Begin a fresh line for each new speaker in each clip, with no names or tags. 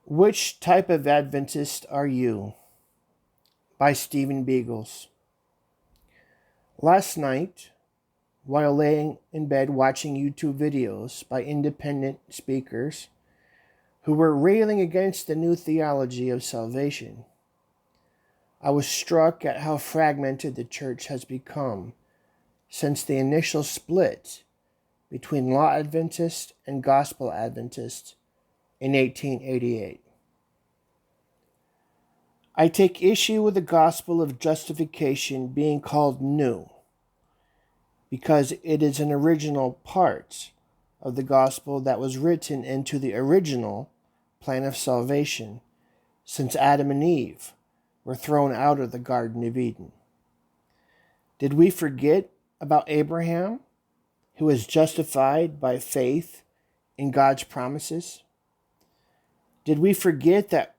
Which Type of Adventist Are You? By Stephen Beagles. Last night, while laying in bed watching YouTube videos by independent speakers who were railing against the new theology of salvation, I was struck at how fragmented the church has become since the initial split between Law Adventist and Gospel Adventist in 1888. I take issue with the gospel of justification being called new, because it is an original part of the gospel that was written into the original plan of salvation, since Adam and Eve were thrown out of the Garden of Eden. Did we forget about Abraham, who was justified by faith in God's promises? Did we forget that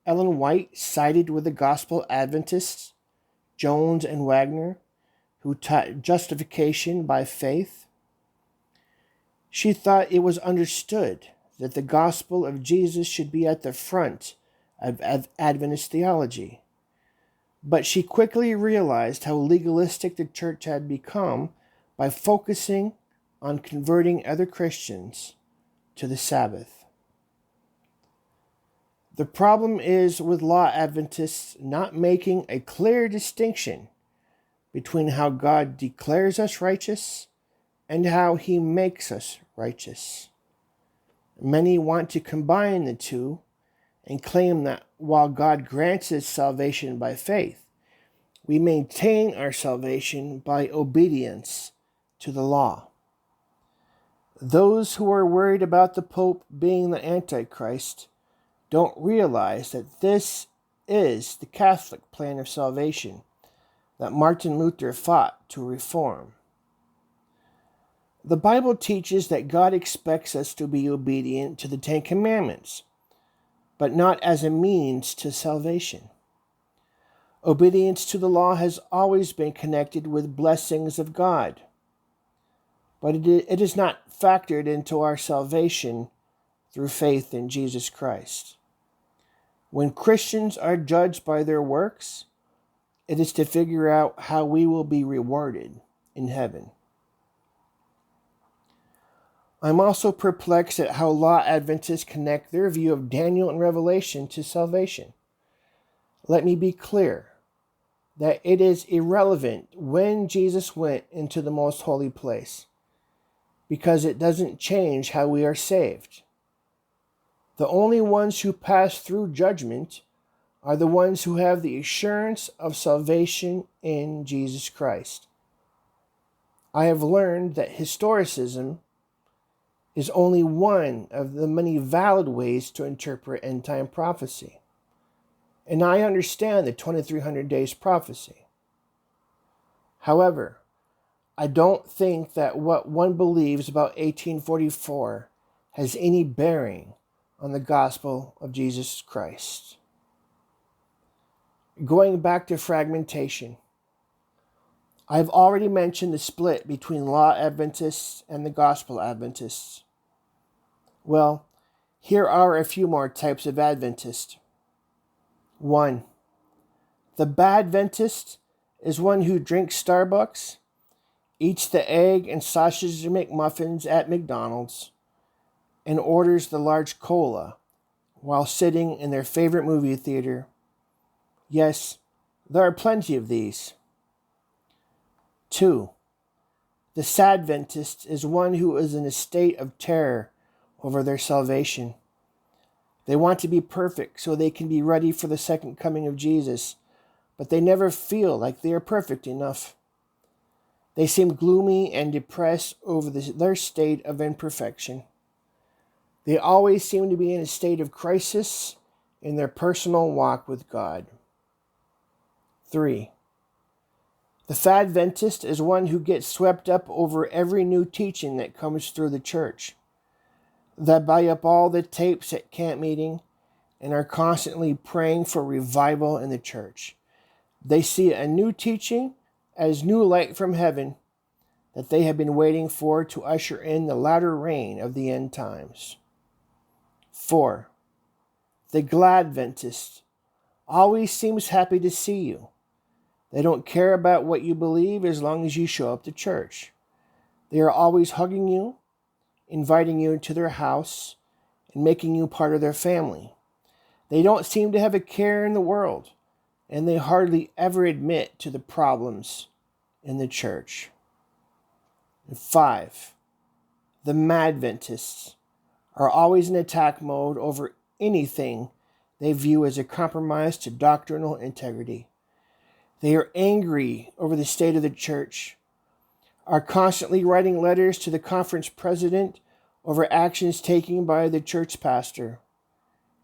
Ellen White sided with the Gospel Adventists, Jones and Wagner, who taught justification by faith? She thought it was understood that the gospel of Jesus should be at the front of Adventist theology. But she quickly realized how legalistic the church had become by focusing on converting other Christians to the Sabbath. The problem is with Law Adventists not making a clear distinction between how God declares us righteous and how He makes us righteous. Many want to combine the two and claim that while God grants us salvation by faith, we maintain our salvation by obedience to the law. Those who are worried about the Pope being the Antichrist don't realize that this is the Catholic plan of salvation that Martin Luther fought to reform. The Bible teaches that God expects us to be obedient to the Ten Commandments, but not as a means to salvation. Obedience to the law has always been connected with blessings of God, but it is not factored into our salvation through faith in Jesus Christ. When Christians are judged by their works, it is to figure out how we will be rewarded in heaven. I'm also perplexed at how Law Adventists connect their view of Daniel and Revelation to salvation. Let me be clear that it is irrelevant when Jesus went into the most holy place, because it doesn't change how we are saved. The only ones who pass through judgment are the ones who have the assurance of salvation in Jesus Christ. I have learned that historicism is only one of the many valid ways to interpret end-time prophecy. And I understand the 2300 days prophecy. However, I don't think that what one believes about 1844 has any bearing on the gospel of Jesus Christ. Going back to fragmentation, I've already mentioned the split between Law Adventists and the Gospel Adventists. Well, here are a few more types of Adventist. 1. The Badventist is one who drinks Starbucks, eats the egg and sausage McMuffins at McDonald's, and orders the large cola while sitting in their favorite movie theater. Yes, there are plenty of these. 2. The Sadventist is one who is in a state of terror over their salvation. They want to be perfect so they can be ready for the second coming of Jesus, but they never feel like they are perfect enough. They seem gloomy and depressed over their state of imperfection. They always seem to be in a state of crisis in their personal walk with God. 3. The Fadventist is one who gets swept up over every new teaching that comes through the church. They buy up all the tapes at camp meeting and are constantly praying for revival in the church. They see a new teaching as new light from heaven that they have been waiting for to usher in the latter rain of the end times. 4. The Gladventist always seems happy to see you. They don't care about what you believe as long as you show up to church. They are always hugging you, inviting you into their house, and making you part of their family. They don't seem to have a care in the world, and they hardly ever admit to the problems in the church. And 5, the Madventists are always in attack mode over anything they view as a compromise to doctrinal integrity. They are angry over the state of the church, are constantly writing letters to the conference president over actions taken by the church pastor,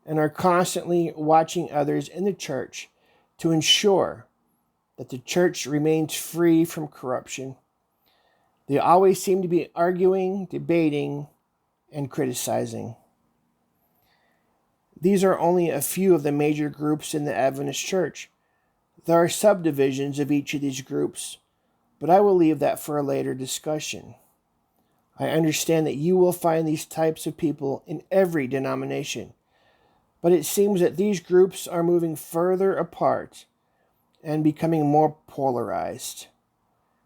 and are constantly watching others in the church to ensure that the church remains free from corruption. They always seem to be arguing, debating, and criticizing. These are only a few of the major groups in the Adventist church. There are subdivisions of each of these groups, but I will leave that for a later discussion. I understand that you will find these types of people in every denomination, but it seems that these groups are moving further apart and becoming more polarized.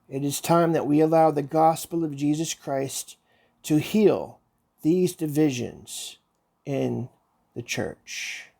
It is time that we allow the gospel of Jesus Christ to heal these divisions in the church.